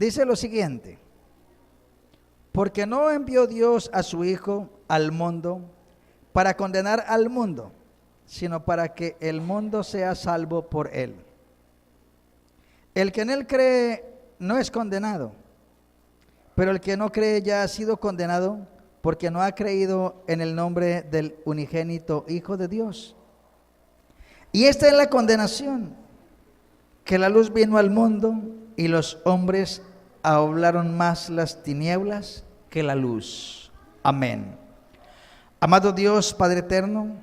Dice lo siguiente: porque no envió Dios a su Hijo al mundo para condenar al mundo, sino para que el mundo sea salvo por él. El que en él cree no es condenado, pero el que no cree ya ha sido condenado porque no ha creído en el nombre del unigénito Hijo de Dios. Y esta es la condenación, que la luz vino al mundo y los hombres hablaron más las tinieblas que la luz. Amén. Amado Dios, Padre eterno,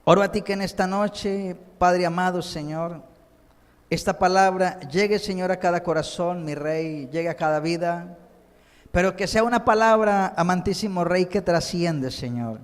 oro a ti que en esta noche, Padre amado, Señor, esta palabra llegue, Señor, a cada corazón, mi Rey, llegue a cada vida, pero que sea una palabra, amantísimo Rey, que trasciende, Señor.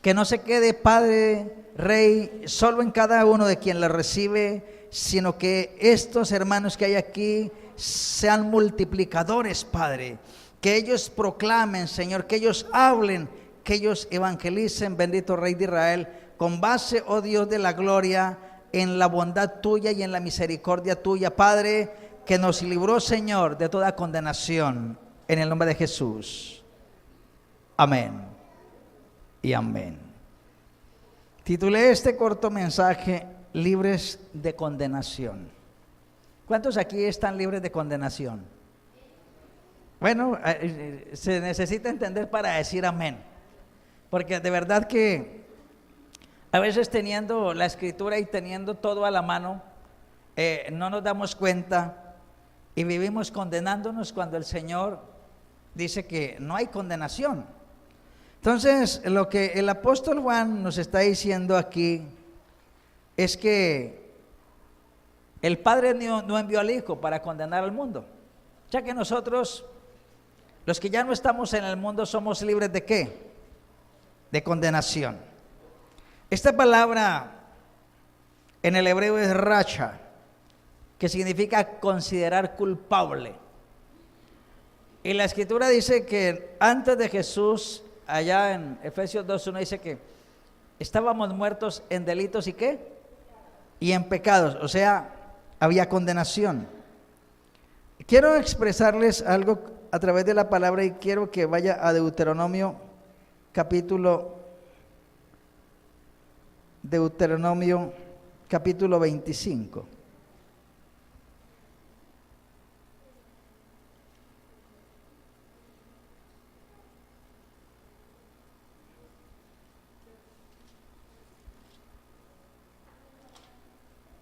Que no se quede, Padre, Rey, solo en cada uno de quien la recibe, sino que estos hermanos que hay aquí sean multiplicadores, Padre. Que ellos proclamen, Señor, que ellos hablen, que ellos evangelicen, bendito Rey de Israel, con base, oh Dios de la gloria, en la bondad tuya y en la misericordia tuya, Padre, que nos libró, Señor, de toda condenación, en el nombre de Jesús. Amén y amén. Titulé este corto mensaje: libres de condenación. ¿Cuántos aquí están libres de condenación? Bueno, se necesita entender para decir amén, porque de verdad que a veces teniendo la escritura y teniendo todo a la mano, no nos damos cuenta y vivimos condenándonos cuando el Señor dice que no hay condenación. Entonces, lo que el apóstol Juan nos está diciendo aquí es que el Padre no envió al Hijo para condenar al mundo, ya que nosotros, los que ya no estamos en el mundo, somos libres ¿de qué? De condenación. Esta palabra en el hebreo es racha, que significa considerar culpable. Y la escritura dice que antes de Jesús, allá en Efesios 2:1 dice que estábamos muertos en delitos y ¿qué? Y en pecados, o sea, había condenación. Quiero expresarles algo a través de la palabra y quiero que vaya a Deuteronomio capítulo 25.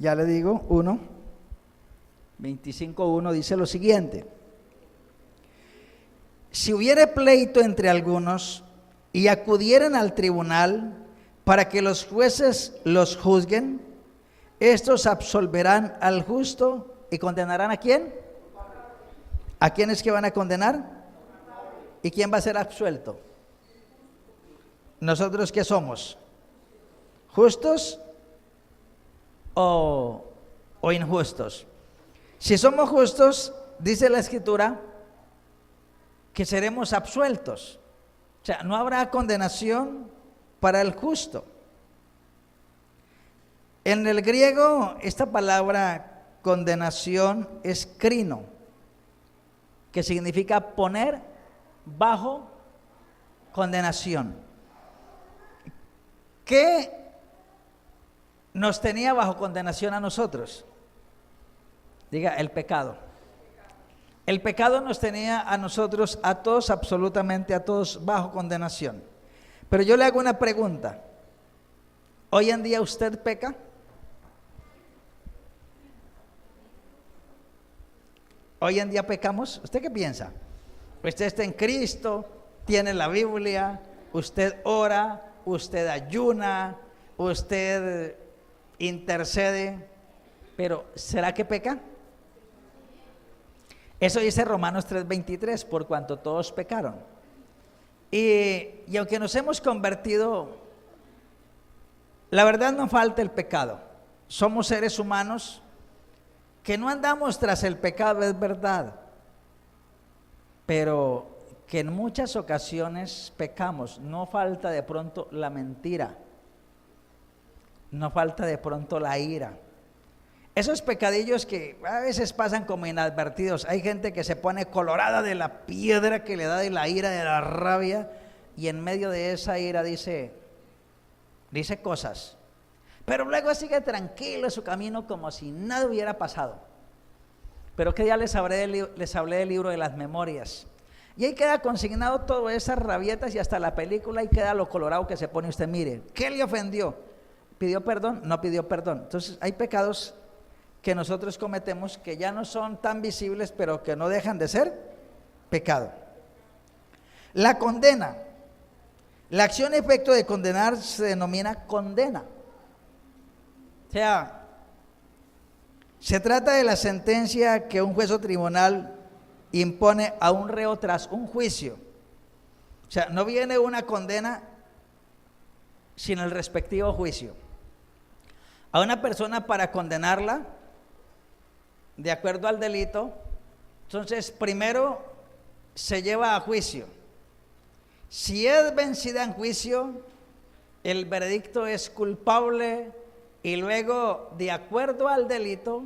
Ya le digo, 25:1 dice lo siguiente: si hubiere pleito entre algunos y acudieren al tribunal para que los jueces los juzguen, estos absolverán al justo y condenarán ¿a quién? ¿A quién es que van a condenar? ¿Y quién va a ser absuelto? ¿Nosotros qué somos? ¿Justos o injustos? Si somos justos, dice la escritura que seremos absueltos. O sea, no habrá condenación para el justo. En el griego, esta palabra condenación es crino, que significa poner bajo condenación. ¿Qué nos tenía bajo condenación a nosotros? Diga, el pecado. El pecado nos tenía a nosotros, a todos, absolutamente a todos, bajo condenación. Pero yo le hago una pregunta: ¿hoy en día usted peca? ¿Hoy en día pecamos? ¿Usted qué piensa? Usted está en Cristo, tiene la Biblia, usted ora, usted ayuna, usted intercede, pero ¿será que peca? Eso dice Romanos 3:23, por cuanto todos pecaron. Y aunque nos hemos convertido, la verdad no falta el pecado. Somos seres humanos que no andamos tras el pecado, es verdad, pero que en muchas ocasiones pecamos. No falta de pronto la mentira, no falta de pronto la ira. Esos pecadillos que a veces pasan como inadvertidos. Hay gente que se pone colorada de la piedra que le da de la ira, de la rabia, y en medio de esa ira dice cosas, pero luego sigue tranquilo en su camino como si nada hubiera pasado. Pero que ya les hablé del libro de las memorias, y ahí queda consignado todas esas rabietas, y hasta la película, y queda lo colorado que se pone usted. Mire, ¿qué le ofendió? ¿Pidió perdón? No pidió perdón. Entonces hay pecados que nosotros cometemos que ya no son tan visibles, pero que no dejan de ser pecado. La condena. La acción y efecto de condenar se denomina condena. O sea, se trata de la sentencia que un juez o tribunal impone a un reo tras un juicio. O sea, no viene una condena sin el respectivo juicio. A una persona, para condenarla de acuerdo al delito, entonces primero se lleva a juicio. Si es vencida en juicio, el veredicto es culpable, y luego, de acuerdo al delito,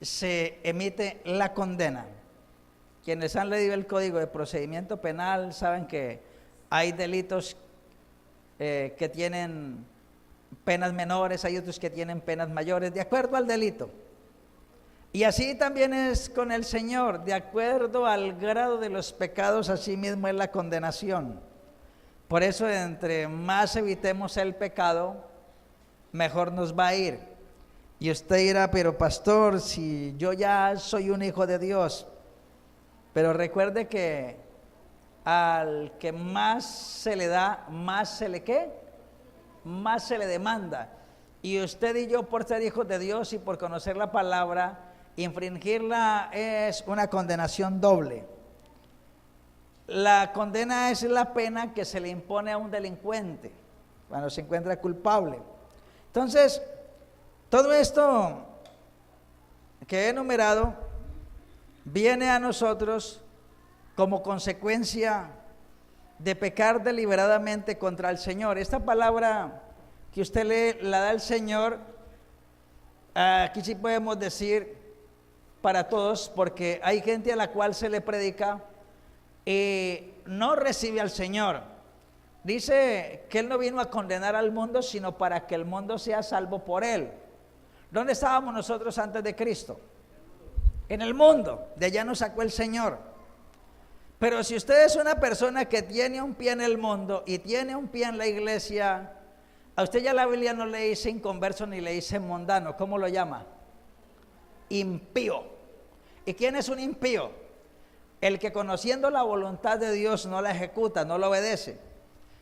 se emite la condena. Quienes han leído el Código de Procedimiento Penal saben que hay delitos que tienen penas menores, hay otros que tienen penas mayores, de acuerdo al delito. Y así también es con el Señor, de acuerdo al grado de los pecados, así mismo es la condenación. Por eso, entre más evitemos el pecado, mejor nos va a ir. Y usted dirá, pero pastor, si yo ya soy un hijo de Dios. Pero recuerde que al que más se le da, más se le ¿qué? Más se le demanda. Y usted y yo, por ser hijos de Dios y por conocer la palabra, infringirla es una condenación doble. La condena es la pena que se le impone a un delincuente cuando se encuentra culpable. Entonces, todo esto que he enumerado viene a nosotros como consecuencia de pecar deliberadamente contra el Señor. Esta palabra que usted lee la da el Señor, aquí sí podemos decir para todos, porque hay gente a la cual se le predica y no recibe al Señor. Dice que Él no vino a condenar al mundo, sino para que el mundo sea salvo por Él. ¿Dónde estábamos nosotros antes de Cristo? En el mundo. De allá nos sacó el Señor. Pero si usted es una persona que tiene un pie en el mundo y tiene un pie en la iglesia, a usted ya la Biblia no le dice inconverso ni le dice mundano. ¿Cómo lo llama? Impío. ¿Y quién es un impío? El que, conociendo la voluntad de Dios, no la ejecuta, no la obedece.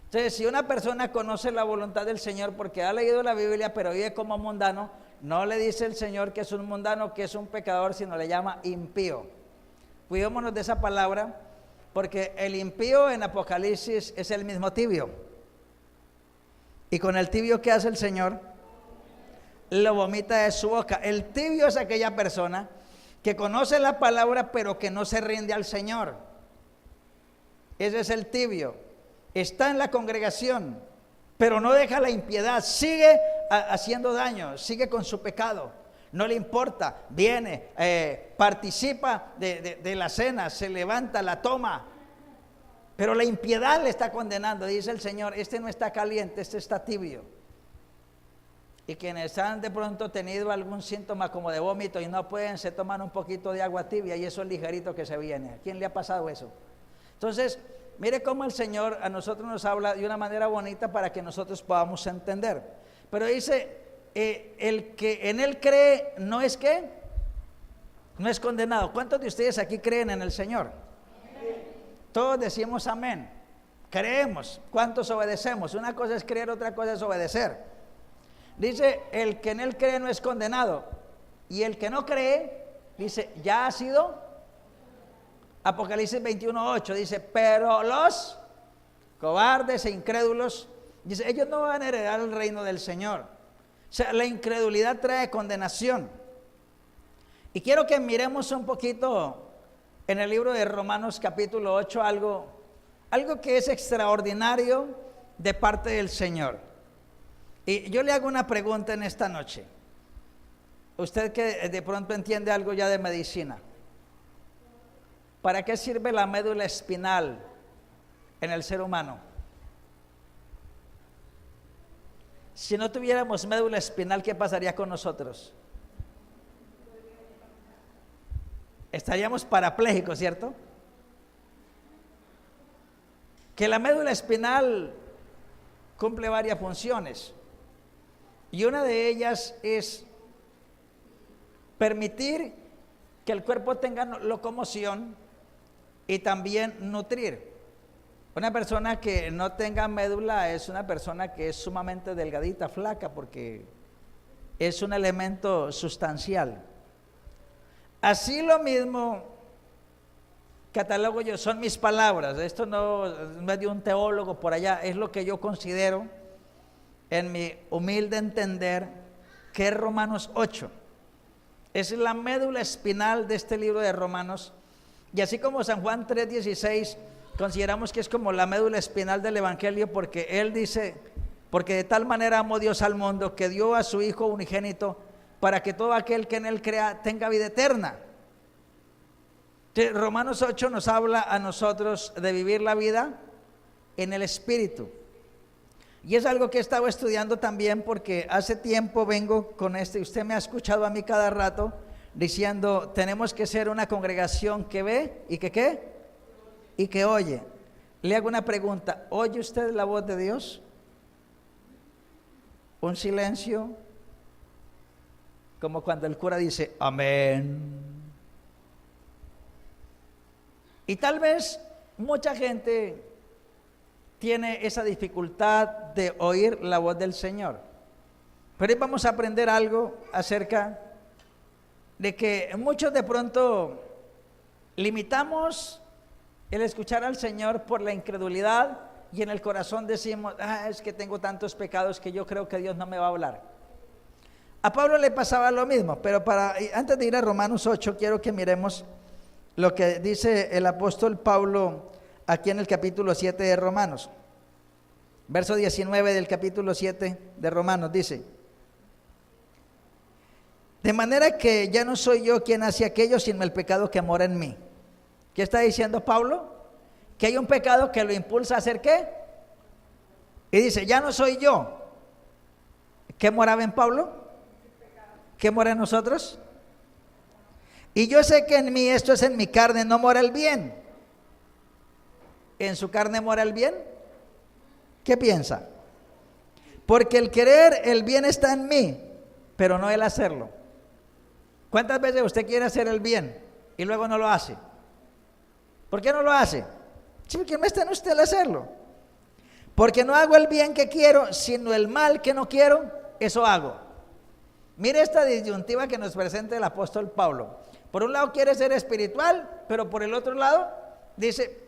Entonces, si una persona conoce la voluntad del Señor porque ha leído la Biblia, pero vive como mundano, no le dice el Señor que es un mundano, que es un pecador, sino le llama impío. Cuidémonos de esa palabra, porque el impío en Apocalipsis es el mismo tibio. Y con el tibio, ¿qué hace el Señor? Lo vomita de su boca. El tibio es aquella persona que conoce la palabra, pero que no se rinde al Señor. Ese es el tibio. Está en la congregación, pero no deja la impiedad, sigue haciendo daño, sigue con su pecado, no le importa, viene, participa de la cena, se levanta, la toma, pero la impiedad le está condenando. Dice el Señor, este no está caliente, este está tibio. Y quienes han de pronto tenido algún síntoma como de vómito y no pueden, se toman un poquito de agua tibia y eso es ligerito que se viene. ¿A quién le ha pasado eso? Entonces, mire cómo el Señor a nosotros nos habla de una manera bonita para que nosotros podamos entender. Pero dice, el que en Él cree, ¿no es qué? No es condenado. ¿Cuántos de ustedes aquí creen en el Señor? Todos decimos amén. Creemos. ¿Cuántos obedecemos? Una cosa es creer, otra cosa es obedecer. Dice, el que en Él cree no es condenado. Y el que no cree, dice, ya ha sido. Apocalipsis 21:8 dice, pero los cobardes e incrédulos, dice, ellos no van a heredar el reino del Señor. O sea, la incredulidad trae condenación. Y quiero que miremos un poquito en el libro de Romanos capítulo 8 algo que es extraordinario de parte del Señor. Y yo le hago una pregunta en esta noche. Usted que de pronto entiende algo ya de medicina, ¿para qué sirve la médula espinal en el ser humano? Si no tuviéramos médula espinal, ¿qué pasaría con nosotros? Estaríamos parapléjicos, ¿cierto? Que la médula espinal cumple varias funciones y una de ellas es permitir que el cuerpo tenga locomoción y también nutrir. Una persona que no tenga médula es una persona que es sumamente delgadita, flaca, porque es un elemento sustancial. Así lo mismo catalogo yo, son mis palabras, esto no es de un teólogo por allá, es lo que yo considero en mi humilde entender que es Romanos 8. Es la médula espinal de este libro de Romanos, y así como San Juan 3:16 consideramos que es como la médula espinal del Evangelio, porque él dice, porque de tal manera amó Dios al mundo que dio a su Hijo unigénito para que todo aquel que en él crea tenga vida eterna. Entonces, Romanos 8 nos habla a nosotros de vivir la vida en el Espíritu, y es algo que he estado estudiando también, porque hace tiempo vengo con y usted me ha escuchado a mí cada rato diciendo, tenemos que ser una congregación que ve y que ¿qué? Y que oye. Le hago una pregunta, ¿oye usted la voz de Dios? Un silencio, como cuando el cura dice, amén. Y tal vez mucha gente tiene esa dificultad de oír la voz del Señor. Pero hoy vamos a aprender algo acerca de que muchos de pronto limitamos el escuchar al Señor por la incredulidad, y en el corazón decimos, es que tengo tantos pecados que yo creo que Dios no me va a hablar. A Pablo le pasaba lo mismo, pero antes de ir a Romanos 8, quiero que miremos lo que dice el apóstol Pablo aquí en el capítulo 7 de Romanos. Verso 19 del capítulo 7 de Romanos dice, de manera que ya no soy yo quien hace aquello, sino el pecado que mora en mí. ¿Qué está diciendo Pablo? Que hay un pecado que lo impulsa a hacer ¿qué? Y dice, ya no soy yo. ¿Qué moraba en Pablo? ¿Qué mora en nosotros? Y yo sé que en mí, esto es en mi carne, no mora el bien. ¿En su carne mora el bien? ¿Qué piensa? Porque el querer el bien está en mí, pero no el hacerlo. ¿Cuántas veces usted quiere hacer el bien y luego no lo hace? ¿Por qué no lo hace? Sí, porque no está en usted el hacerlo. Porque no hago el bien que quiero, sino el mal que no quiero, eso hago. Mire esta disyuntiva que nos presenta el apóstol Pablo. Por un lado quiere ser espiritual, pero por el otro lado dice,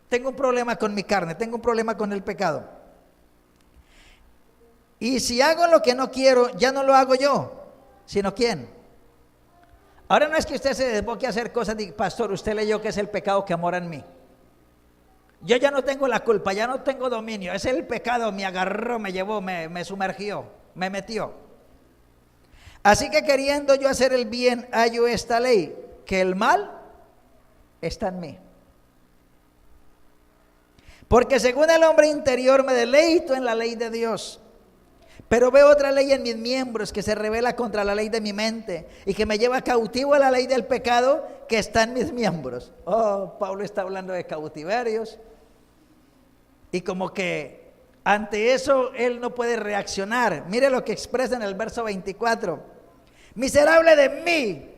tengo un problema con mi carne, tengo un problema con el pecado. Y si hago lo que no quiero, ya no lo hago yo, sino ¿quién? Ahora no es que usted se desboque a hacer cosas de, pastor, usted leyó que es el pecado que mora en mí. Yo ya no tengo la culpa, ya no tengo dominio, es el pecado, me agarró, me llevó, me sumergió, me metió. Así que queriendo yo hacer el bien, hallo esta ley, que el mal está en mí. Porque según el hombre interior me deleito en la ley de Dios, pero veo otra ley en mis miembros que se revela contra la ley de mi mente y que me lleva cautivo a la ley del pecado que está en mis miembros. Oh, Pablo está hablando de cautiverios, y como que ante eso él no puede reaccionar. Mire lo que expresa en el verso 24. Miserable de mí,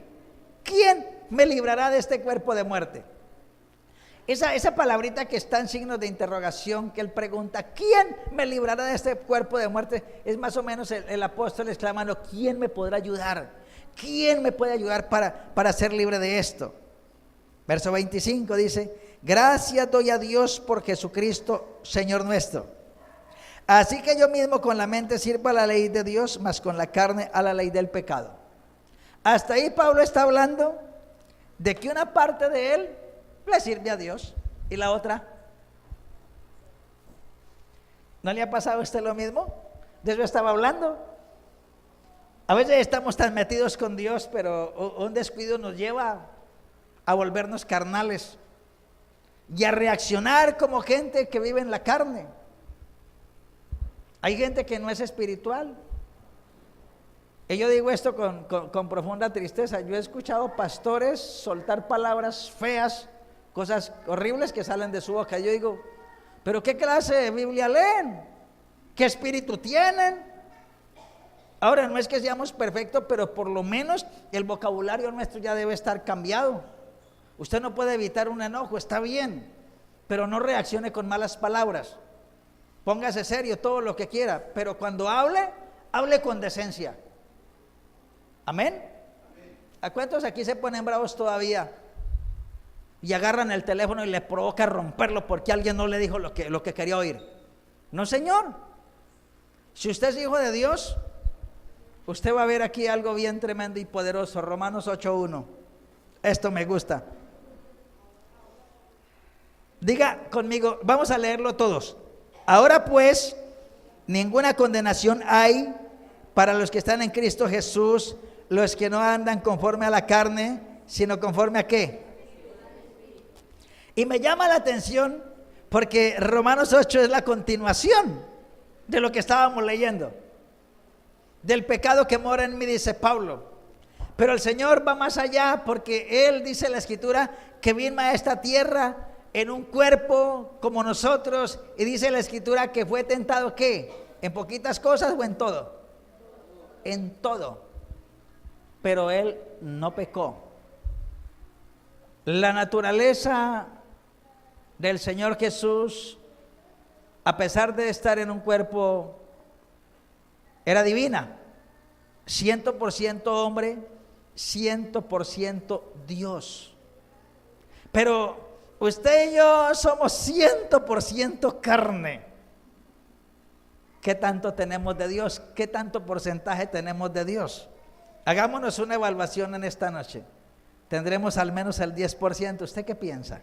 ¿quién me librará de este cuerpo de muerte? Esa palabrita que está en signos de interrogación, que él pregunta, ¿quién me librará de este cuerpo de muerte? Es más o menos el apóstol exclamando, ¿quién me podrá ayudar? ¿Quién me puede ayudar para ser libre de esto? Verso 25 dice, gracias doy a Dios por Jesucristo, Señor nuestro. Así que yo mismo con la mente sirvo a la ley de Dios, mas con la carne a la ley del pecado. Hasta ahí Pablo está hablando de que una parte de él le sirve a Dios y la otra. ¿No le ha pasado a usted lo mismo? De eso estaba hablando. A veces estamos tan metidos con Dios, pero un descuido nos lleva a volvernos carnales y a reaccionar como gente que vive en la carne. Hay gente que no es espiritual. Y yo digo esto con profunda tristeza. Yo he escuchado pastores soltar palabras feas, cosas horribles que salen de su boca. Yo digo, ¿pero qué clase de Biblia leen? ¿Qué espíritu tienen? Ahora, no es que seamos perfectos, pero por lo menos el vocabulario nuestro ya debe estar cambiado. Usted no puede evitar un enojo, está bien, pero no reaccione con malas palabras. Póngase serio, todo lo que quiera, pero cuando hable con decencia. ¿Amén? ¿A cuántos aquí se ponen bravos todavía? Y agarran el teléfono y le provoca romperlo porque alguien no le dijo lo que quería oír. No, señor. Si usted es hijo de Dios, usted va a ver aquí algo bien tremendo y poderoso. Romanos 8:1. Esto me gusta. Diga conmigo, vamos a leerlo todos. Ahora pues, ninguna condenación hay para los que están en Cristo Jesús, los que no andan conforme a la carne, sino conforme a ¿qué? Y me llama la atención porque Romanos 8 es la continuación de lo que estábamos leyendo. Del pecado que mora en mí, dice Pablo. Pero el Señor va más allá porque Él, dice la Escritura, que vino a esta tierra en un cuerpo como nosotros. Y dice la Escritura que fue tentado ¿qué? ¿En poquitas cosas o en todo? En todo. Pero Él no pecó. La naturaleza del Señor Jesús, a pesar de estar en un cuerpo, era divina. 100% hombre, 100% Dios. Pero usted y yo somos 100% carne. ¿Qué tanto tenemos de Dios? ¿Qué tanto porcentaje tenemos de Dios? Hagámonos una evaluación en esta noche. Tendremos al menos el 10%. ¿Usted qué piensa?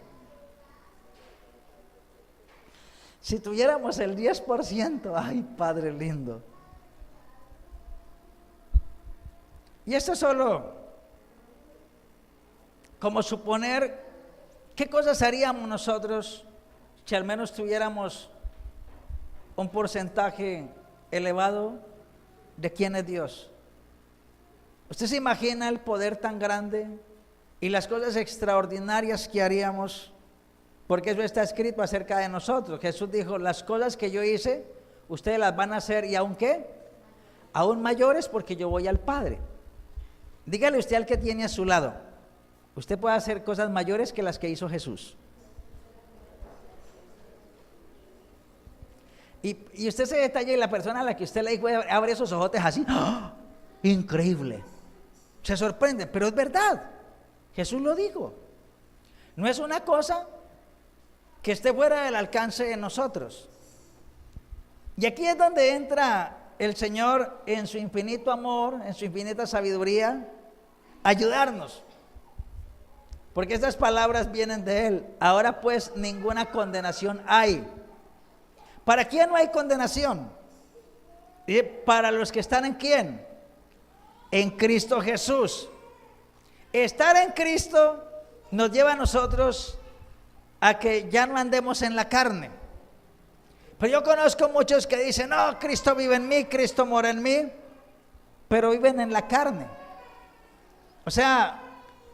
Si tuviéramos el 10%, ay, Padre lindo. Y esto es solo como suponer qué cosas haríamos nosotros si al menos tuviéramos un porcentaje elevado de quién es Dios. ¿Usted se imagina el poder tan grande y las cosas extraordinarias que haríamos? Porque eso está escrito acerca de nosotros. Jesús dijo, las cosas que yo hice, ustedes las van a hacer, y aún qué, aún mayores, porque yo voy al Padre. Dígale usted al que tiene a su lado, usted puede hacer cosas mayores que las que hizo Jesús. Y usted se detalla y la persona a la que usted le dijo abre esos ojotes así, ¡oh! Increíble, se sorprende, pero es verdad, Jesús lo dijo. No es una cosa que esté fuera del alcance de nosotros. Y aquí es donde entra el Señor en su infinito amor, en su infinita sabiduría, a ayudarnos. Porque estas palabras vienen de Él. Ahora pues ninguna condenación hay. ¿Para quién no hay condenación? ¿Y para los que están en quién? En Cristo Jesús. Estar en Cristo nos lleva a nosotros a que ya no andemos en la carne. Pero yo conozco muchos que dicen, no, Cristo vive en mí, Cristo mora en mí, pero viven en la carne. O sea,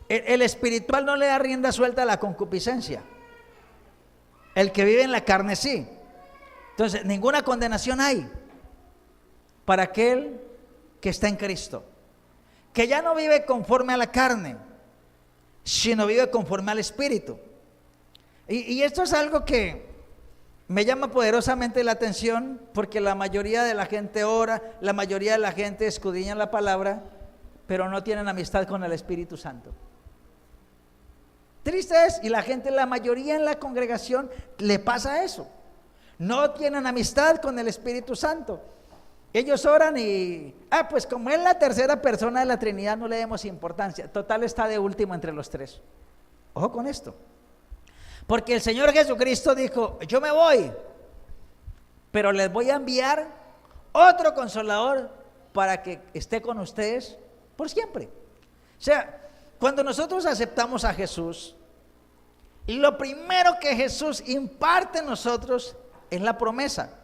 el espiritual no le da rienda suelta a la concupiscencia. El que vive en la carne sí. Entonces, ninguna condenación hay para aquel que está en Cristo, que ya no vive conforme a la carne, sino vive conforme al Espíritu. Y esto es algo que me llama poderosamente la atención, porque la mayoría de la gente ora, la mayoría de la gente escudriña la palabra, pero no tienen amistad con el Espíritu Santo. Triste es, y la mayoría en la congregación le pasa eso. No tienen amistad con el Espíritu Santo. Ellos oran y, pues como es la tercera persona de la Trinidad, no le demos importancia. Total, está de último entre los tres. Ojo con esto. Porque el Señor Jesucristo dijo, yo me voy, pero les voy a enviar otro consolador para que esté con ustedes por siempre. O sea, cuando nosotros aceptamos a Jesús, lo primero que Jesús imparte en nosotros es la promesa.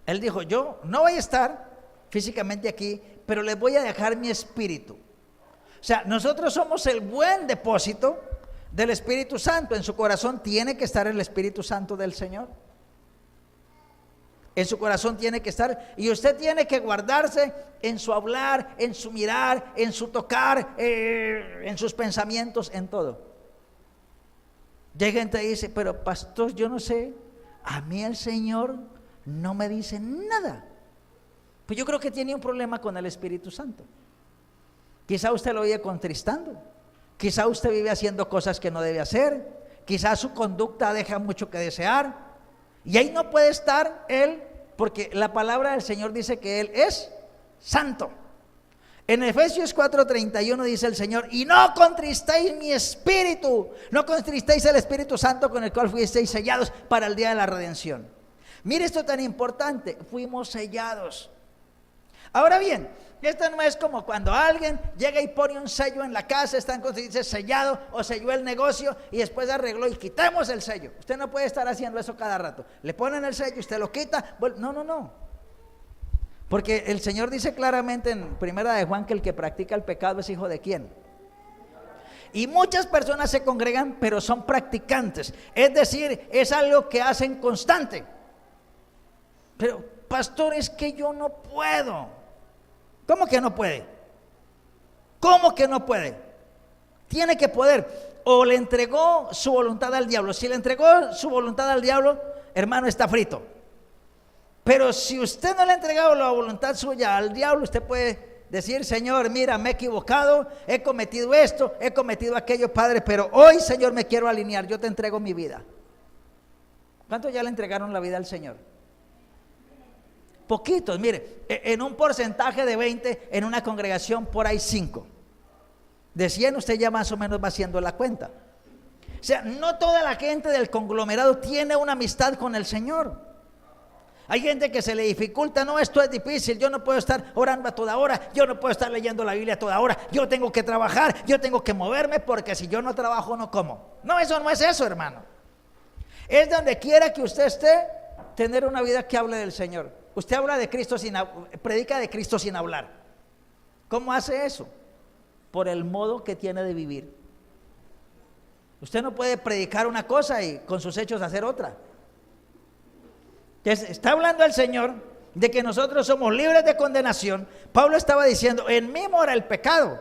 Él dijo, yo no voy a estar físicamente aquí, pero les voy a dejar mi espíritu. O sea, nosotros somos el buen depósito del Espíritu Santo. En su corazón tiene que estar el Espíritu Santo del Señor. En su corazón tiene que estar, y usted tiene que guardarse en su hablar, en su mirar, en su tocar, en sus pensamientos, en todo. Llega gente y dice, pero pastor, yo no sé, a mí el Señor no me dice nada. Pues yo creo que tiene un problema con el Espíritu Santo. Quizá usted lo vive contristando, quizá usted vive haciendo cosas que no debe hacer, quizá su conducta deja mucho que desear, y ahí no puede estar Él, porque la palabra del Señor dice que Él es santo. En Efesios 4:31 dice el Señor, y no contristéis mi espíritu, no contristéis el Espíritu Santo con el cual fuisteis sellados para el día de la redención. Mire esto tan importante, fuimos sellados. Ahora bien, esto no es como cuando alguien llega y pone un sello en la casa, está en dice sellado o selló el negocio y después arregló y quitamos el sello. Usted no puede estar haciendo eso cada rato. Le ponen el sello, usted lo quita. No. Porque el Señor dice claramente en Primera de Juan que el que practica el pecado es hijo de ¿quién? Y muchas personas se congregan, pero son practicantes. Es decir, es algo que hacen constante. Pero pastor, es que yo no puedo. ¿Cómo que no puede? ¿Cómo que no puede? Tiene que poder. O le entregó su voluntad al diablo. Si le entregó su voluntad al diablo, hermano, está frito. Pero si usted no le ha entregado la voluntad suya al diablo, usted puede decir, Señor, mira, me he equivocado, he cometido esto, he cometido aquello, Padre, pero hoy, Señor, me quiero alinear, yo te entrego mi vida. ¿Cuántos ya le entregaron la vida al Señor? Poquitos, mire, en un porcentaje de 20, en una congregación por ahí 5. De 100 usted ya más o menos va haciendo la cuenta. O sea, no toda la gente del conglomerado tiene una amistad con el Señor. Hay gente que se le dificulta, no, esto es difícil, yo no puedo estar orando a toda hora, yo no puedo estar leyendo la Biblia a toda hora, yo tengo que trabajar, yo tengo que moverme porque si yo no trabajo no como. No, eso no es eso, hermano. Es donde quiera que usted esté, tener una vida que hable del Señor. Usted habla de Cristo predica de Cristo sin hablar. ¿Cómo hace eso? Por el modo que tiene de vivir. Usted no puede predicar una cosa y con sus hechos hacer otra. Está hablando el Señor de que nosotros somos libres de condenación. Pablo estaba diciendo, en mí mora el pecado.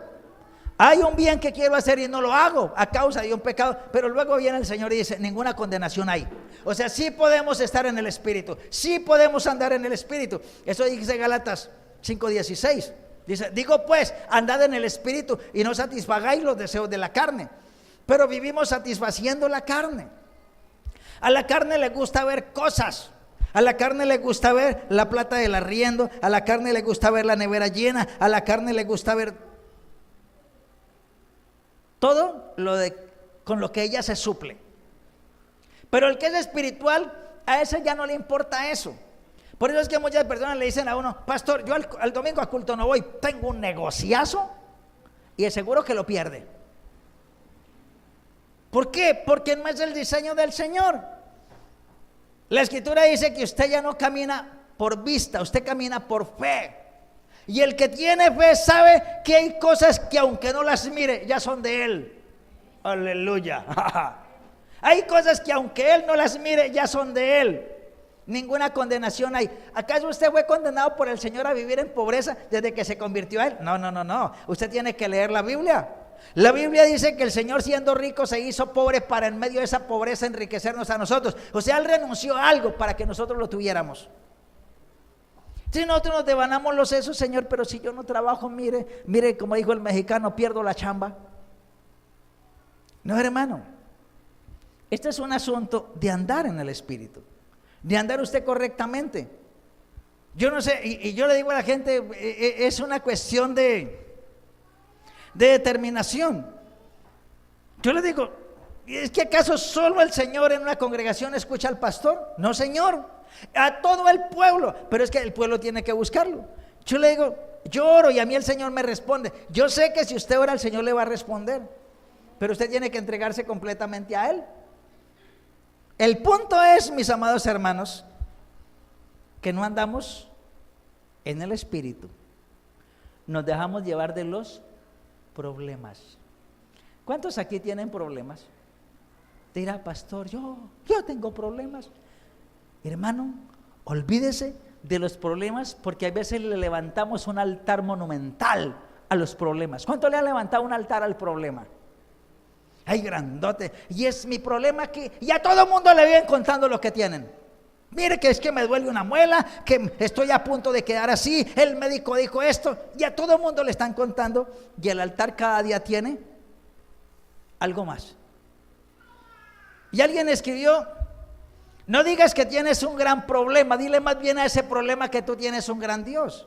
Hay un bien que quiero hacer y no lo hago a causa de un pecado. Pero luego viene el Señor y dice, ninguna condenación hay. O sea, sí podemos estar en el Espíritu, sí podemos andar en el Espíritu. Eso dice Gálatas 5:16. Dice, digo pues, andad en el Espíritu y no satisfagáis los deseos de la carne. Pero vivimos satisfaciendo la carne. A la carne le gusta ver cosas. A la carne le gusta ver la plata del arriendo. A la carne le gusta ver la nevera llena. A la carne le gusta ver todo con lo que ella se suple. Pero el que es espiritual, a ese ya no le importa eso. Por eso es que muchas personas le dicen a uno, pastor, yo al domingo a culto no voy, tengo un negociazo y es seguro que lo pierde. ¿Por qué? Porque no es el diseño del Señor. La Escritura dice que usted ya no camina por vista, usted camina por fe. Y el que tiene fe sabe que hay cosas que aunque no las mire, ya son de Él. Aleluya. Hay cosas que aunque Él no las mire, ya son de Él. Ninguna condenación hay. ¿Acaso usted fue condenado por el Señor a vivir en pobreza desde que se convirtió a Él? No. Usted tiene que leer la Biblia. La Biblia dice que el Señor, siendo rico, se hizo pobre para en medio de esa pobreza enriquecernos a nosotros. O sea, Él renunció a algo para que nosotros lo tuviéramos. Si nosotros nos devanamos los sesos, Señor, pero si yo no trabajo, mire como dijo el mexicano, pierdo la chamba. No, hermano, este es un asunto de andar en el Espíritu, de andar usted correctamente. Yo no sé, y yo le digo a la gente, es una cuestión de determinación. Yo le digo, ¿es que acaso solo el Señor en una congregación escucha al pastor? No, Señor, a todo el pueblo, pero es que el pueblo tiene que buscarlo. Yo le digo, Yo oro y a mí el Señor me responde. Yo sé que si usted ora, el Señor le va a responder, pero usted tiene que entregarse completamente a Él. El punto es, mis amados hermanos, que no andamos en el espíritu, nos dejamos llevar de los problemas. ¿Cuántos aquí tienen problemas? Dirá, pastor, yo tengo problemas. Hermano, olvídese de los problemas, porque a veces le levantamos un altar monumental a los problemas. ¿Cuánto le han levantado un altar al problema? Ay, grandote, y es mi problema que y a todo mundo le vienen contando lo que tienen. Mire que es que me duele una muela, que estoy a punto de quedar así, el médico dijo esto, y a todo mundo le están contando, y el altar cada día tiene algo más. Y alguien escribió: no digas que tienes un gran problema, dile más bien a ese problema que tú tienes un gran Dios.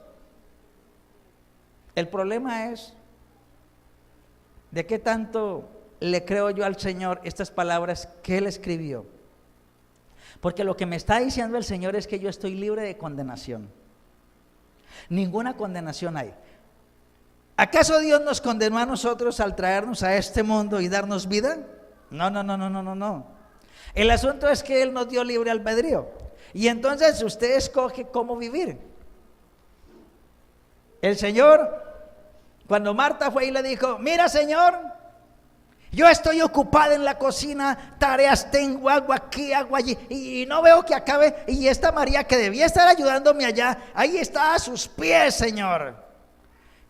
El problema es de qué tanto le creo yo al Señor estas palabras que Él escribió. Porque lo que me está diciendo el Señor es que yo estoy libre de condenación. Ninguna condenación hay. ¿Acaso Dios nos condenó a nosotros al traernos a este mundo y darnos vida? No. El asunto es que Él nos dio libre albedrío. Y entonces usted escoge cómo vivir. El Señor, cuando Marta fue y le dijo: mira, Señor, yo estoy ocupada en la cocina, tareas tengo, agua aquí, agua allí, y no veo que acabe. Y esta María, que debía estar ayudándome allá, ahí está a sus pies, Señor.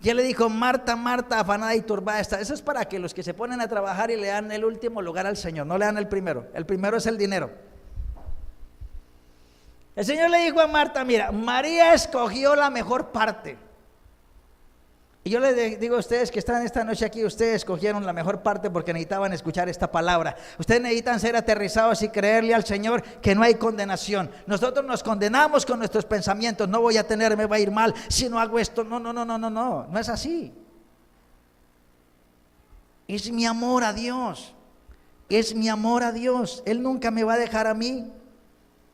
Y Él le dijo: Marta, Marta, afanada y turbada está. Eso es para que los que se ponen a trabajar y le dan el último lugar al Señor, no le dan el primero es el dinero. El Señor le dijo a Marta: mira, María escogió la mejor parte. Y yo les digo a ustedes que están esta noche aquí, ustedes escogieron la mejor parte porque necesitaban escuchar esta palabra. Ustedes necesitan ser aterrizados y creerle al Señor que no hay condenación. Nosotros nos condenamos con nuestros pensamientos: no voy a tener, me va a ir mal si no hago esto. No es así. Es mi amor a Dios. Es mi amor a Dios. Él nunca me va a dejar a mí.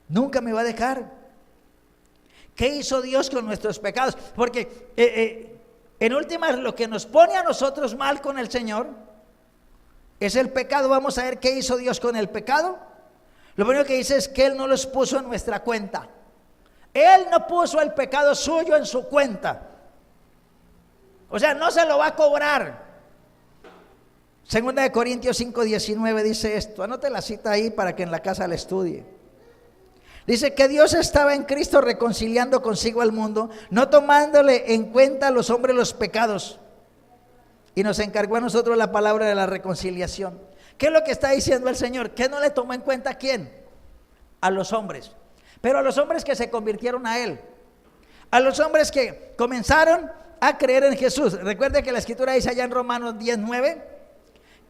Nunca me va a dejar. ¿Qué hizo Dios con nuestros pecados? Porque en últimas, lo que nos pone a nosotros mal con el Señor es el pecado. Vamos a ver qué hizo Dios con el pecado. Lo primero que dice es que Él no los puso en nuestra cuenta. Él no puso el pecado suyo en su cuenta. O sea, no se lo va a cobrar. Segunda de Corintios 5:19 dice esto. Anote la cita ahí para que en la casa la estudie. Dice que Dios estaba en Cristo reconciliando consigo al mundo, no tomándole en cuenta a los hombres los pecados, y nos encargó a nosotros la palabra de la reconciliación. ¿Qué es lo que está diciendo el Señor? ¿Qué no le tomó en cuenta a quién? A los hombres, pero a los hombres que se convirtieron a Él, a los hombres que comenzaron a creer en Jesús. Recuerde que la Escritura dice allá en Romanos 10:9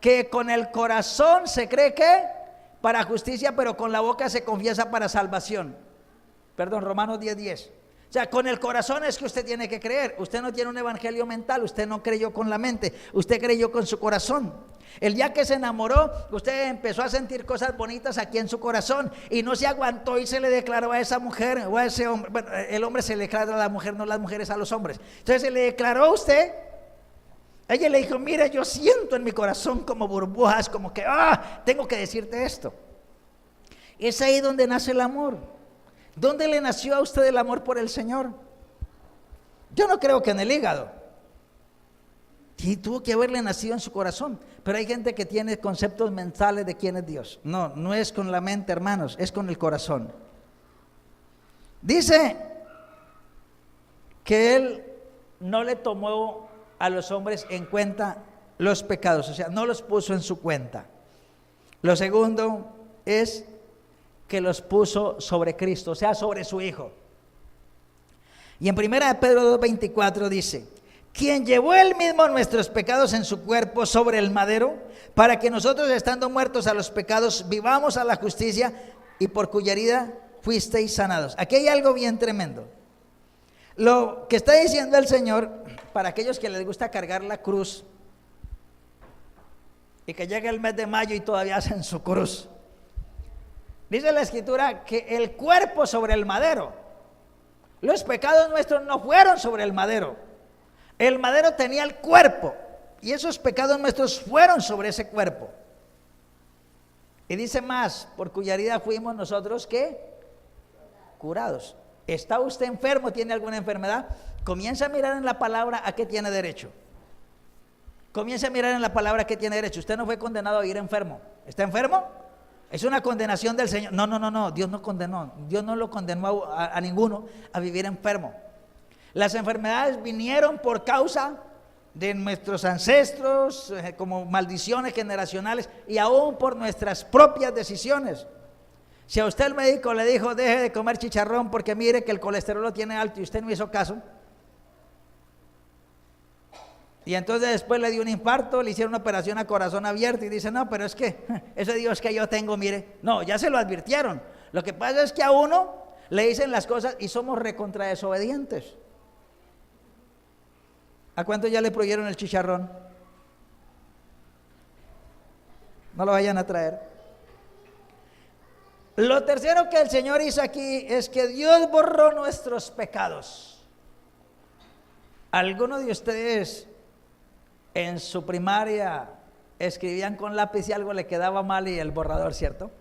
que con el corazón se cree que para justicia, pero con la boca se confiesa para salvación. Romanos 10:10. O sea, con el corazón es que usted tiene que creer. Usted no tiene un evangelio mental, usted no creyó con la mente, usted creyó con su corazón. El día que se enamoró, usted empezó a sentir cosas bonitas aquí en su corazón y no se aguantó y se le declaró a esa mujer o a ese hombre. Bueno, el hombre se le declara a la mujer, no las mujeres a los hombres. Entonces se le declaró a usted. Ella le dijo: mira, yo siento en mi corazón como burbujas, como que tengo que decirte esto. Es ahí donde nace el amor. ¿Dónde le nació a usted el amor por el Señor? Yo no creo que en el hígado. Sí, tuvo que haberle nacido en su corazón. Pero hay gente que tiene conceptos mentales de quién es Dios. No es con la mente, hermanos, es con el corazón. Dice que Él no le tomó a los hombres en cuenta los pecados, o sea, no los puso en su cuenta. Lo segundo es que los puso sobre Cristo, o sea, sobre su Hijo. Y en 1 Pedro 2:24 dice: quien llevó él mismo nuestros pecados en su cuerpo sobre el madero, para que nosotros, estando muertos a los pecados, vivamos a la justicia, y por cuya herida fuisteis sanados. Aquí hay algo bien tremendo. Lo que está diciendo el Señor, para aquellos que les gusta cargar la cruz y que llega el mes de mayo y todavía hacen su cruz, dice la Escritura que el cuerpo sobre el madero. Los pecados nuestros no fueron sobre el madero. El madero tenía el cuerpo y esos pecados nuestros fueron sobre ese cuerpo. Y dice más, por cuya herida fuimos nosotros, ¿qué? Curados. ¿Está usted enfermo? ¿Tiene alguna enfermedad? Comienza a mirar en la palabra a qué tiene derecho. Comienza a mirar en la palabra a qué tiene derecho. Usted no fue condenado a vivir enfermo. ¿Está enfermo? Es una condenación del Señor. No, Dios no condenó. Dios no lo condenó a ninguno a vivir enfermo. Las enfermedades vinieron por causa de nuestros ancestros, como maldiciones generacionales, y aún por nuestras propias decisiones. Si a usted el médico le dijo deje de comer chicharrón porque mire que el colesterol lo tiene alto y usted no hizo caso, y entonces después le dio un infarto, le hicieron una operación a corazón abierto y dice no, pero es que ese Dios que yo tengo, mire, no, ya se lo advirtieron. Lo que pasa es que a uno le dicen las cosas y somos recontra desobedientes. ¿A cuánto ya le prohibieron el chicharrón? No lo vayan a traer. Lo tercero que el Señor hizo aquí es que Dios borró nuestros pecados. ¿Alguno de ustedes en su primaria escribían con lápiz y algo le quedaba mal y el borrador, cierto?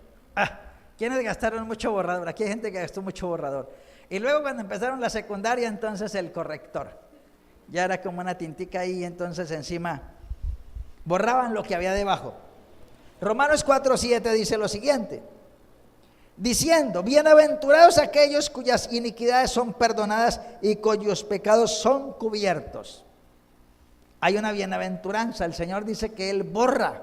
¿Quiénes gastaron mucho borrador? Aquí hay gente que gastó mucho borrador. Y luego cuando empezaron la secundaria, entonces el corrector. Ya era como una tintica ahí, entonces encima borraban lo que había debajo. Romanos 4:7 dice lo siguiente, diciendo, bienaventurados aquellos cuyas iniquidades son perdonadas y cuyos pecados son cubiertos. Hay una bienaventuranza, el Señor dice que Él borra.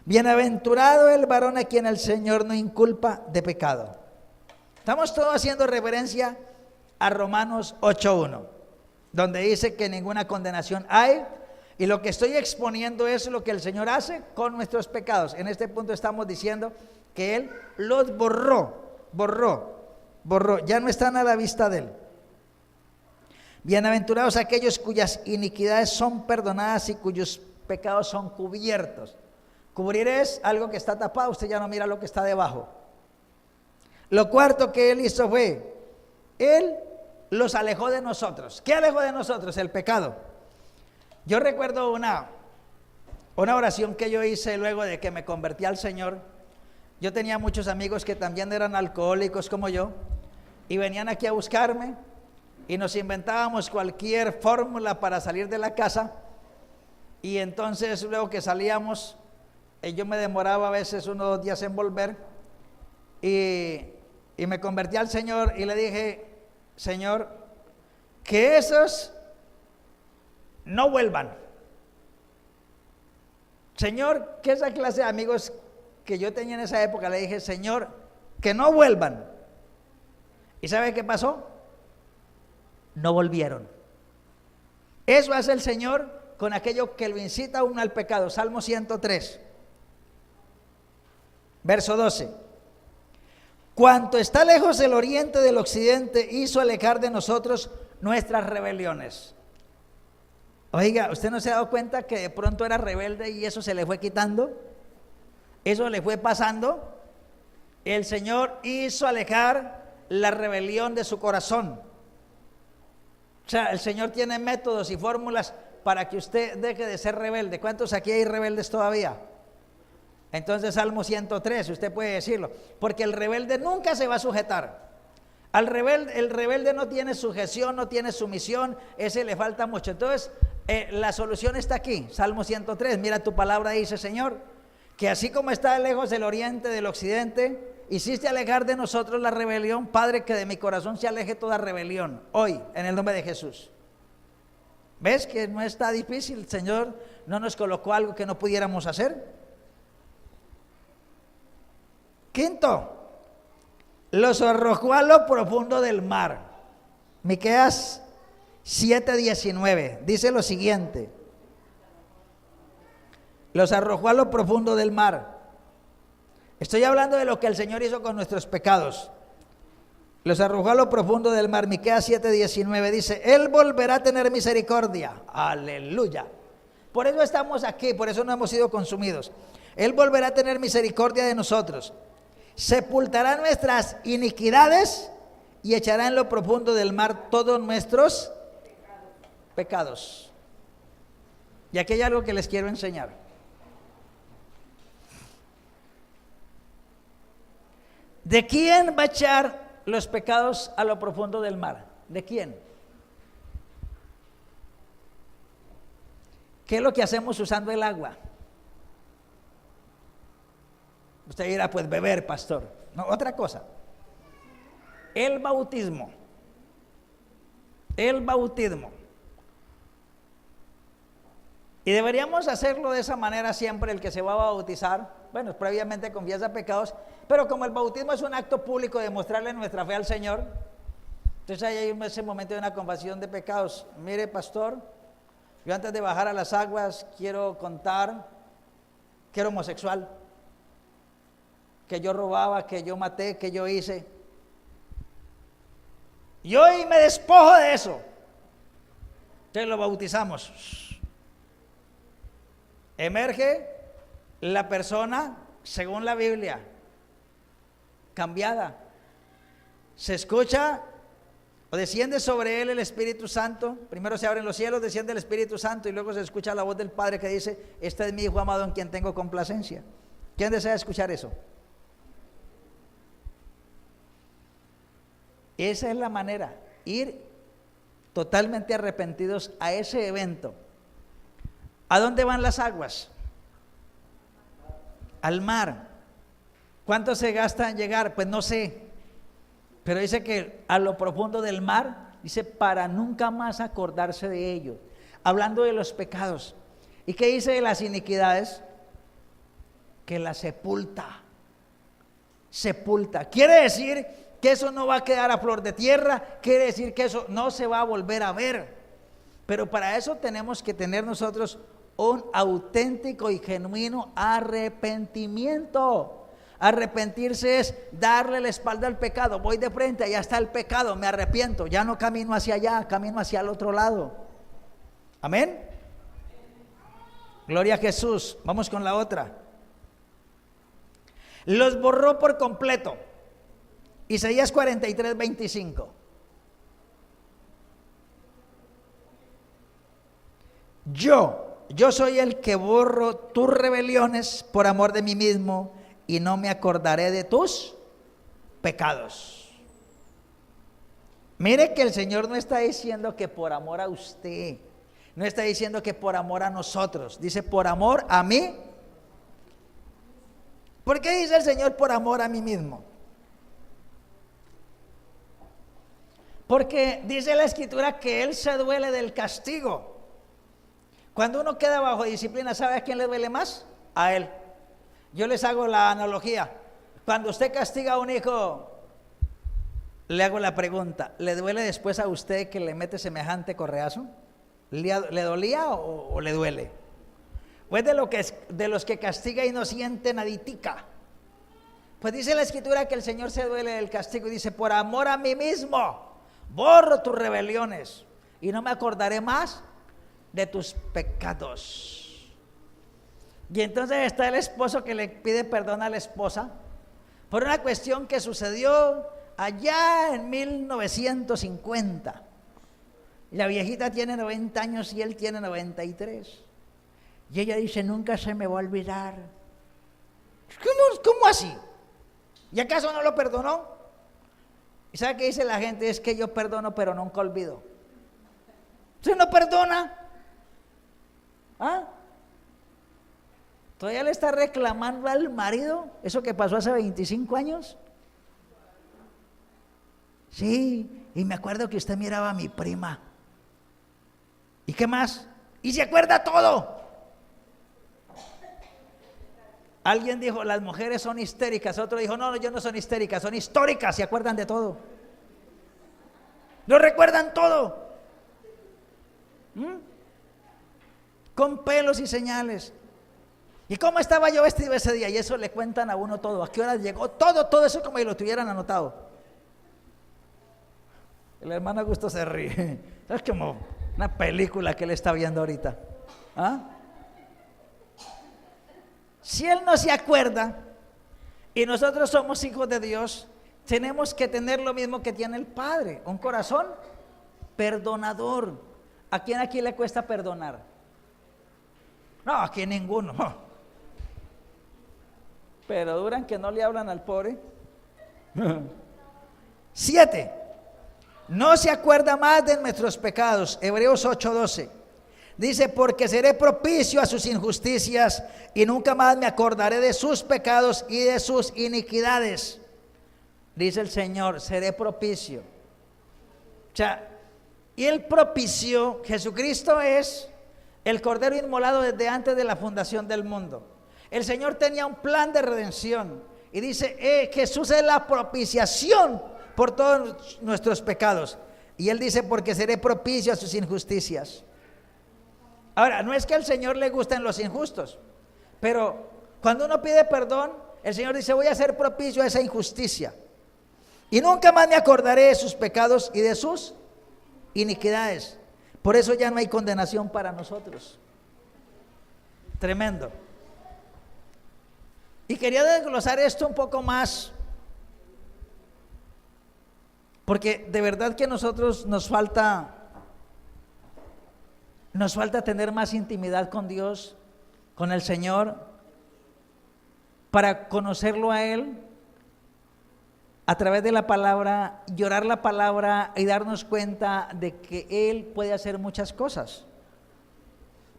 Bienaventurado el varón a quien el Señor no inculpa de pecado. Estamos todos haciendo referencia a Romanos 8:1, donde dice que ninguna condenación hay, y lo que estoy exponiendo es lo que el Señor hace con nuestros pecados. En este punto estamos diciendo que Él los borró, ya no están a la vista de Él. Bienaventurados aquellos cuyas iniquidades son perdonadas y cuyos pecados son cubiertos. Cubrir es algo que está tapado, usted ya no mira lo que está debajo. Lo cuarto que Él hizo fue, Él los alejó de nosotros. ¿Qué alejó de nosotros? El pecado. Yo recuerdo una oración que yo hice luego de que me convertí al Señor. Yo tenía muchos amigos que también eran alcohólicos como yo y venían aquí a buscarme y nos inventábamos cualquier fórmula para salir de la casa, y entonces luego que salíamos yo me demoraba a veces unos 2 días en volver y me convertí al Señor y le dije, Señor, que esos no vuelvan. Señor, que esa clase de amigos que yo tenía en esa época, le dije, Señor, que no vuelvan. ¿Y sabe qué pasó? No volvieron. Eso hace el Señor con aquello que lo incita a uno al pecado. Salmo 103, verso 12. Cuanto está lejos el oriente del occidente, hizo alejar de nosotros nuestras rebeliones. Oiga, ¿usted no se ha dado cuenta que de pronto era rebelde y eso se le fue quitando? Eso le fue pasando. El Señor hizo alejar la rebelión de su corazón. O sea, el Señor tiene métodos y fórmulas para que usted deje de ser rebelde. ¿Cuántos aquí hay rebeldes todavía? Entonces Salmo 103, usted puede decirlo, porque el rebelde nunca se va a sujetar. El rebelde no tiene sujeción, no tiene sumisión, ese le falta mucho. Entonces la solución está aquí, Salmo 103, mira tu palabra dice, Señor, que así como está lejos del oriente del occidente, hiciste alejar de nosotros la rebelión. Padre, que de mi corazón se aleje toda rebelión, hoy, en el nombre de Jesús. ¿Ves que no está difícil? El Señor no nos colocó algo que no pudiéramos hacer. Quinto, los arrojó a lo profundo del mar. Miqueas 7:19 dice lo siguiente: los arrojó a lo profundo del mar. Estoy hablando de lo que el Señor hizo con nuestros pecados. Los arrojó a lo profundo del mar. Miqueas 7:19 dice: Él volverá a tener misericordia. Aleluya. Por eso estamos aquí, por eso no hemos sido consumidos. Él volverá a tener misericordia de nosotros. Sepultará nuestras iniquidades y echará en lo profundo del mar todos nuestros. pecados. Y aquí hay algo que les quiero enseñar. ¿De quién va a echar los pecados a lo profundo del mar? ¿De quién? ¿Qué es lo que hacemos usando el agua? Usted dirá, pues beber, pastor. No, otra cosa. El bautismo. El bautismo. Y deberíamos hacerlo de esa manera siempre, el que se va a bautizar. Bueno, previamente confiesa pecados, pero como el bautismo es un acto público de mostrarle nuestra fe al Señor, entonces ahí hay ese momento de una confesión de pecados. Mire, pastor, yo antes de bajar a las aguas quiero contar que era homosexual, que yo robaba, que yo maté, que yo hice. Y hoy me despojo de eso. Entonces lo bautizamos. Emerge la persona, según la Biblia, cambiada. Se escucha o desciende sobre él el Espíritu Santo. Primero se abren los cielos, desciende el Espíritu Santo y luego se escucha la voz del Padre que dice: este es mi Hijo amado en quien tengo complacencia. ¿Quién desea escuchar eso? Esa es la manera, ir totalmente arrepentidos a ese evento. ¿A dónde van las aguas? Al mar. ¿Cuánto se gasta en llegar? Pues no sé, pero dice que a lo profundo del mar, dice, para nunca más acordarse de ello. Hablando de los pecados. ¿Y qué dice de las iniquidades? Que las sepulta. Sepulta. Quiere decir que eso no va a quedar a flor de tierra, quiere decir que eso no se va a volver a ver. Pero para eso tenemos que tener nosotros un auténtico y genuino arrepentimiento. Arrepentirse es darle la espalda al pecado. Voy de frente, allá está el pecado, me arrepiento, ya no camino hacia allá, camino hacia el otro lado. Amén. Gloria a Jesús. Vamos con la otra. Los borró por completo. Isaías 43, 25. Yo soy el que borro tus rebeliones por amor de mí mismo, y no me acordaré de tus pecados. Mire que el Señor no está diciendo que por amor a usted, no está diciendo que por amor a nosotros, dice por amor a mí. ¿Por qué dice el Señor por amor a mí mismo? Porque dice la Escritura que Él se duele del castigo. Cuando uno queda bajo disciplina, ¿sabe a quién le duele más? A Él. Yo les hago la analogía. Cuando usted castiga a un hijo, le hago la pregunta: ¿le duele después a usted que le mete semejante correazo? ¿Le dolía o le duele? Pues de los que castiga y no siente naditica. Pues dice la Escritura que el Señor se duele del castigo y dice: por amor a mí mismo borro tus rebeliones y no me acordaré más de tus pecados. Y entonces está el esposo que le pide perdón a la esposa por una cuestión que sucedió allá en 1950. La viejita tiene 90 años y él tiene 93. Y ella dice: nunca se me va a olvidar. ¿Cómo así? ¿Y acaso no lo perdonó? ¿Y sabe qué dice la gente? Es que yo perdono pero nunca olvido. ¿Usted no perdona? ¿Ah? ¿Todavía le está reclamando al marido eso que pasó hace 25 años? Sí, y me acuerdo que usted miraba a mi prima. ¿Y qué más? Y se acuerda todo. Alguien dijo: las mujeres son histéricas. Otro dijo: no, yo no son histéricas, son históricas, se acuerdan de todo. Lo recuerdan todo. Con pelos y señales. ¿Y cómo estaba yo vestido ese día? Y eso le cuentan a uno todo. ¿A qué hora llegó? Todo eso como si lo tuvieran anotado. El hermano Augusto se ríe. Es como una película que él está viendo ahorita. ¿Ah? Si él no se acuerda y nosotros somos hijos de Dios, tenemos que tener lo mismo que tiene el Padre: un corazón perdonador. ¿A quién aquí le cuesta perdonar? No, aquí ninguno. Pero duran que no le hablan al pobre. 7. No se acuerda más de nuestros pecados. Hebreos 8:12. Dice, porque seré propicio a sus injusticias y nunca más me acordaré de sus pecados y de sus iniquidades. Dice el Señor, seré propicio. O sea, y el propicio, Jesucristo es el Cordero inmolado desde antes de la fundación del mundo. El Señor tenía un plan de redención y dice, Jesús es la propiciación por todos nuestros pecados. Y Él dice, porque seré propicio a sus injusticias. Ahora, no es que al Señor le gusten los injustos, pero cuando uno pide perdón, el Señor dice, voy a ser propicio a esa injusticia. Y nunca más me acordaré de sus pecados y de sus iniquidades. Por eso ya no hay condenación para nosotros. Tremendo. Y quería desglosar esto un poco más, porque de verdad que a nosotros nos falta tener más intimidad con Dios, con el Señor, para conocerlo a Él a través de la palabra, llorar la palabra y darnos cuenta de que Él puede hacer muchas cosas.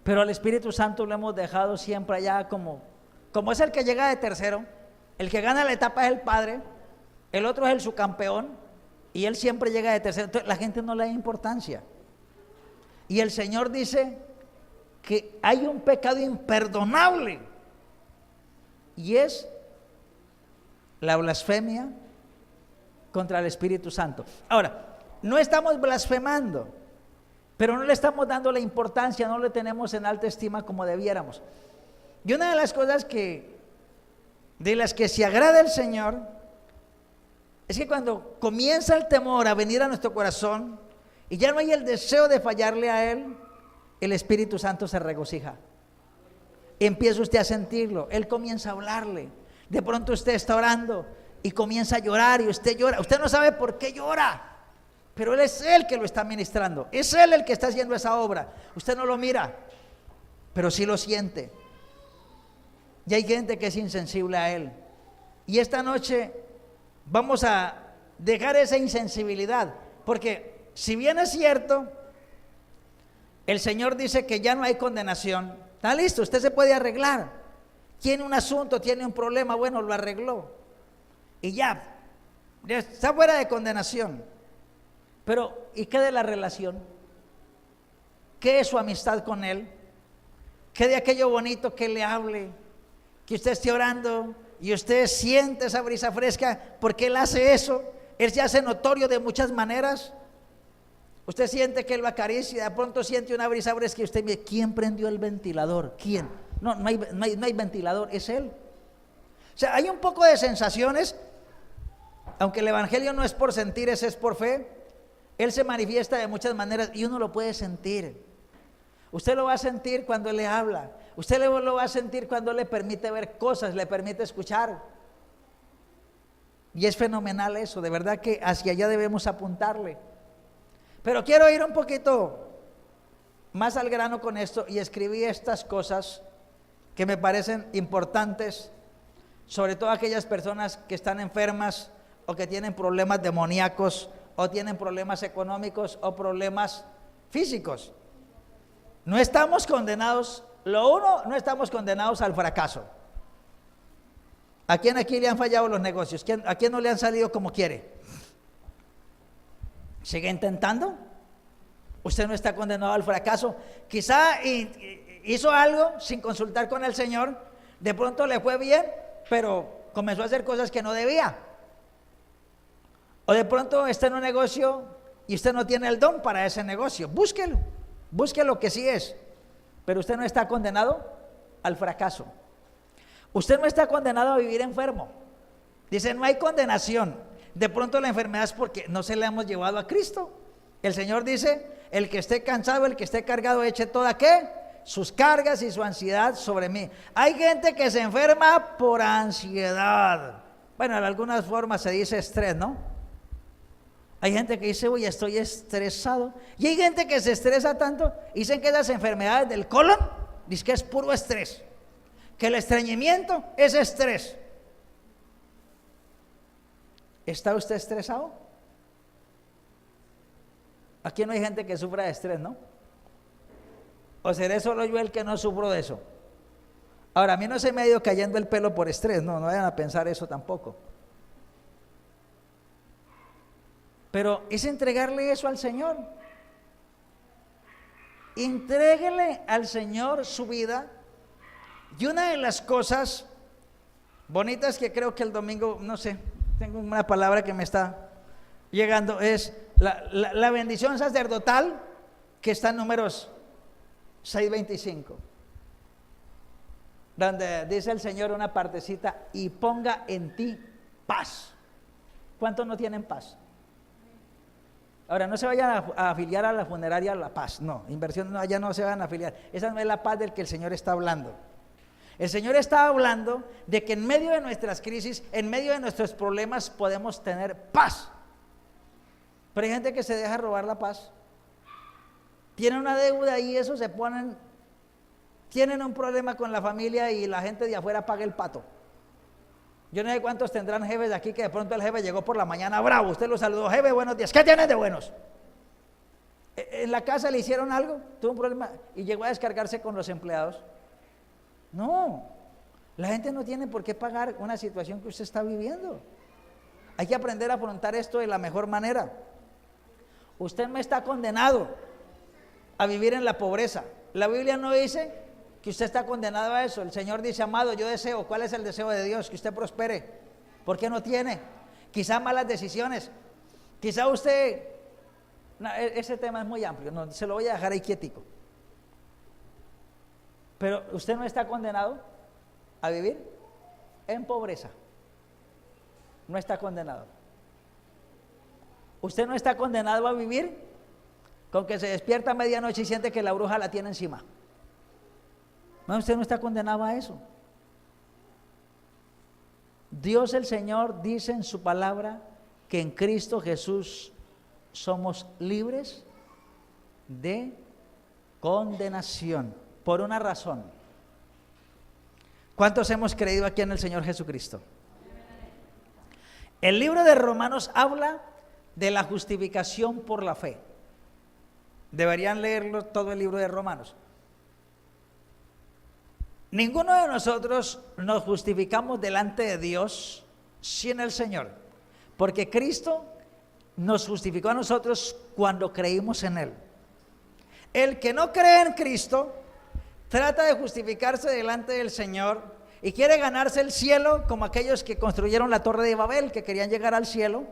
Pero al Espíritu Santo lo hemos dejado siempre allá como es el que llega de tercero, el que gana la etapa es el Padre, el otro es el subcampeón y Él siempre llega de tercero. Entonces la gente no le da importancia. Y el Señor dice que hay un pecado imperdonable y es la blasfemia contra el Espíritu Santo. Ahora, no estamos blasfemando, pero no le estamos dando la importancia, no le tenemos en alta estima como debiéramos. Y una de las cosas de las que se agrada el Señor es que cuando comienza el temor a venir a nuestro corazón y ya no hay el deseo de fallarle a Él, el Espíritu Santo se regocija. Empieza usted a sentirlo, Él comienza a hablarle. De pronto usted está orando y comienza a llorar y usted llora. Usted no sabe por qué llora, pero Él es Él que lo está ministrando. Es Él el que está haciendo esa obra. Usted no lo mira, pero sí lo siente. Y hay gente que es insensible a Él. Y esta noche vamos a dejar esa insensibilidad, porque si bien es cierto, el Señor dice que ya no hay condenación. Está listo, usted se puede arreglar. Tiene un asunto, tiene un problema, bueno, lo arregló. Y ya está fuera de condenación. Pero, ¿y qué de la relación? ¿Qué es su amistad con Él? ¿Qué de aquello bonito que le hable? Que usted esté orando y usted siente esa brisa fresca, porque Él hace eso. Él se hace notorio de muchas maneras. Usted siente que Él lo acaricia, de pronto siente una brisa fresca y usted dice, ¿quién prendió el ventilador? ¿Quién? No hay ventilador, es Él. O sea, hay un poco de sensaciones, aunque el Evangelio no es por sentir, es por fe. Él se manifiesta de muchas maneras y uno lo puede sentir. Usted lo va a sentir cuando Él le habla. Usted lo va a sentir cuando le permite ver cosas, le permite escuchar. Y es fenomenal eso, de verdad que hacia allá debemos apuntarle. Pero quiero ir un poquito más al grano con esto y escribí estas cosas que me parecen importantes, sobre todo aquellas personas que están enfermas o que tienen problemas demoníacos o tienen problemas económicos o problemas físicos. No estamos condenados. No estamos condenados al fracaso. ¿A quién aquí le han fallado los negocios? ¿A quién no le han salido como quiere? ¿Sigue intentando? Usted no está condenado al fracaso. Quizá hizo algo sin consultar con el Señor, de pronto le fue bien, pero comenzó a hacer cosas que no debía. O de pronto está en un negocio y usted no tiene el don para ese negocio. Búsquelo que sí es. Pero usted no está condenado al fracaso. Usted no está condenado a vivir enfermo. Dice, no hay condenación. De pronto la enfermedad es porque no se la hemos llevado a Cristo. El Señor dice, el que esté cansado, el que esté cargado, eche toda ¿qué? Sus cargas y su ansiedad sobre mí. Hay gente que se enferma por ansiedad. Bueno, en algunas formas se dice estrés, ¿no? Hay gente que dice, uy, estoy estresado. Y hay gente que se estresa tanto, dicen que esas enfermedades del colon, dicen que es puro estrés, que el estreñimiento es estrés. ¿Está usted estresado? Aquí no hay gente que sufra de estrés, ¿no? ¿O seré solo yo el que no sufro de eso? Ahora, a mí no se me ha ido cayendo el pelo por estrés, no vayan a pensar eso tampoco. Pero es entregarle eso al Señor. Entréguele al Señor su vida. Y una de las cosas bonitas que creo que el domingo, no sé, tengo una palabra que me está llegando, es la bendición sacerdotal que está en Números 6:25, donde dice el Señor una partecita: y ponga en ti paz. ¿Cuántos no tienen paz? Ahora, no se vayan a afiliar a la funeraria La Paz, no, inversión, no, allá no se van a afiliar. Esa no es la paz del que el Señor está hablando. El Señor está hablando de que en medio de nuestras crisis, en medio de nuestros problemas, podemos tener paz. Pero hay gente que se deja robar la paz. Tienen una deuda y eso se ponen, tienen un problema con la familia y la gente de afuera paga el pato. Yo no sé cuántos tendrán jefes de aquí que de pronto el jefe llegó por la mañana bravo, usted lo saludó: jefe, buenos días, ¿qué tienes de buenos? En la casa le hicieron algo, tuvo un problema y llegó a descargarse con los empleados. No, la gente no tiene por qué pagar una situación que usted está viviendo. Hay que aprender a afrontar esto de la mejor manera. Usted no está condenado a vivir en la pobreza. La Biblia no dice que usted está condenado a eso. El Señor dice: amado, yo deseo. ¿Cuál es el deseo de Dios? Que usted prospere. ¿Por qué no tiene? Quizá malas decisiones. Quizá usted... No, ese tema es muy amplio, no, se lo voy a dejar ahí quietico. Pero usted no está condenado a vivir en pobreza. No está condenado. Usted no está condenado a vivir con que se despierta a medianoche y siente que la bruja la tiene encima. No, usted no está condenado a eso. Dios el Señor dice en su palabra que en Cristo Jesús somos libres de condenación por una razón. ¿Cuántos hemos creído aquí en el Señor Jesucristo? El libro de Romanos habla de la justificación por la fe. Deberían leerlo todo el libro de Romanos. Ninguno de nosotros nos justificamos delante de Dios sin el Señor, porque Cristo nos justificó a nosotros cuando creímos en Él. El que no cree en Cristo trata de justificarse delante del Señor y quiere ganarse el cielo como aquellos que construyeron la torre de Babel, que querían llegar al cielo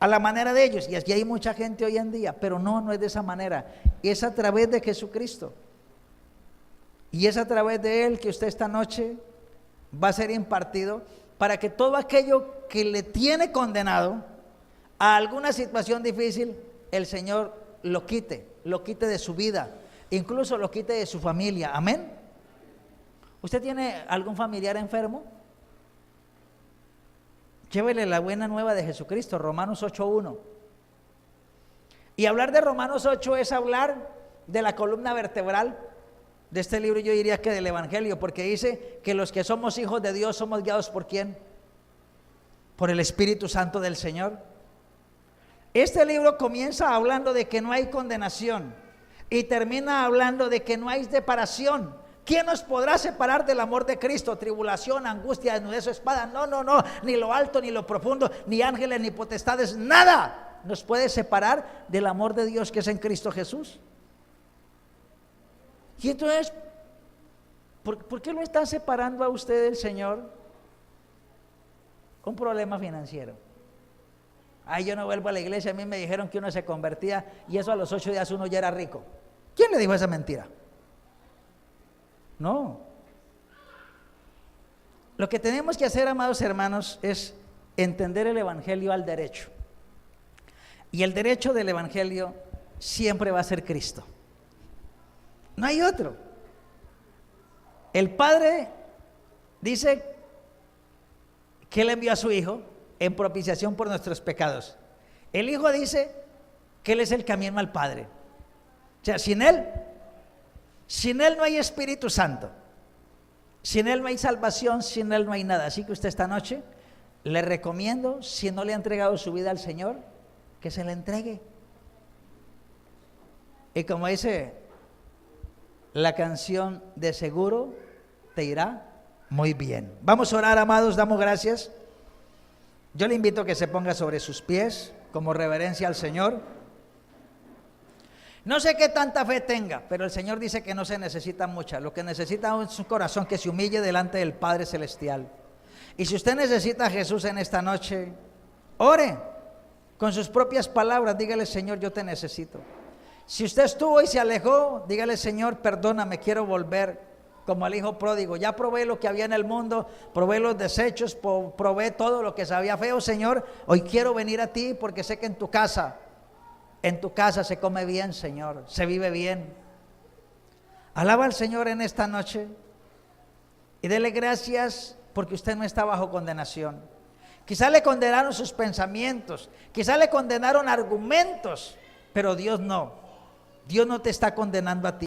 a la manera de ellos. Y aquí hay mucha gente hoy en día, pero no es de esa manera. Es a través de Jesucristo. Y es a través de Él que usted esta noche va a ser impartido para que todo aquello que le tiene condenado a alguna situación difícil, el Señor lo quite de su vida, incluso lo quite de su familia. Amén. ¿Usted tiene algún familiar enfermo? Llévele la buena nueva de Jesucristo, Romanos 8:1. Y hablar de Romanos 8 es hablar de la columna vertebral de este libro, yo diría que del Evangelio, porque dice que los que somos hijos de Dios somos guiados ¿por quién? Por el Espíritu Santo del Señor. Este libro comienza hablando de que no hay condenación y termina hablando de que no hay separación. ¿Quién nos podrá separar del amor de Cristo? Tribulación, angustia, desnudez o espada. No, ni lo alto, ni lo profundo, ni ángeles, ni potestades, nada nos puede separar del amor de Dios que es en Cristo Jesús. Y entonces, ¿por qué lo está separando a usted del Señor? Un problema financiero. Ay, yo no vuelvo a la iglesia, a mí me dijeron que uno se convertía y eso a los 8 días uno ya era rico. ¿Quién le dijo esa mentira? No. Lo que tenemos que hacer, amados hermanos, es entender el Evangelio al derecho. Y el derecho del Evangelio siempre va a ser Cristo. No hay otro. El Padre dice que Él envió a su Hijo en propiciación por nuestros pecados. El Hijo dice que Él es el camino al Padre. O sea, sin Él no hay Espíritu Santo. Sin Él no hay salvación, sin Él no hay nada. Así que usted esta noche le recomiendo, si no le ha entregado su vida al Señor, que se la entregue. Y como dice la canción, de seguro te irá muy bien. Vamos a orar, amados, damos gracias. Yo le invito a que se ponga sobre sus pies como reverencia al Señor. No sé qué tanta fe tenga, pero el Señor dice que no se necesita mucha. Lo que necesita es un corazón que se humille delante del Padre Celestial. Y si usted necesita a Jesús en esta noche, ore con sus propias palabras, dígale: Señor, yo te necesito. Si usted estuvo y se alejó, dígale: Señor, perdóname, quiero volver como el hijo pródigo. Ya probé lo que había en el mundo, probé los desechos, probé todo lo que sabía feo. Señor, hoy quiero venir a ti porque sé que en tu casa se come bien, Señor, se vive bien. Alaba al Señor en esta noche y dele gracias porque usted no está bajo condenación. Quizá le condenaron sus pensamientos, quizá le condenaron argumentos, pero Dios no. Dios no te está condenando a ti.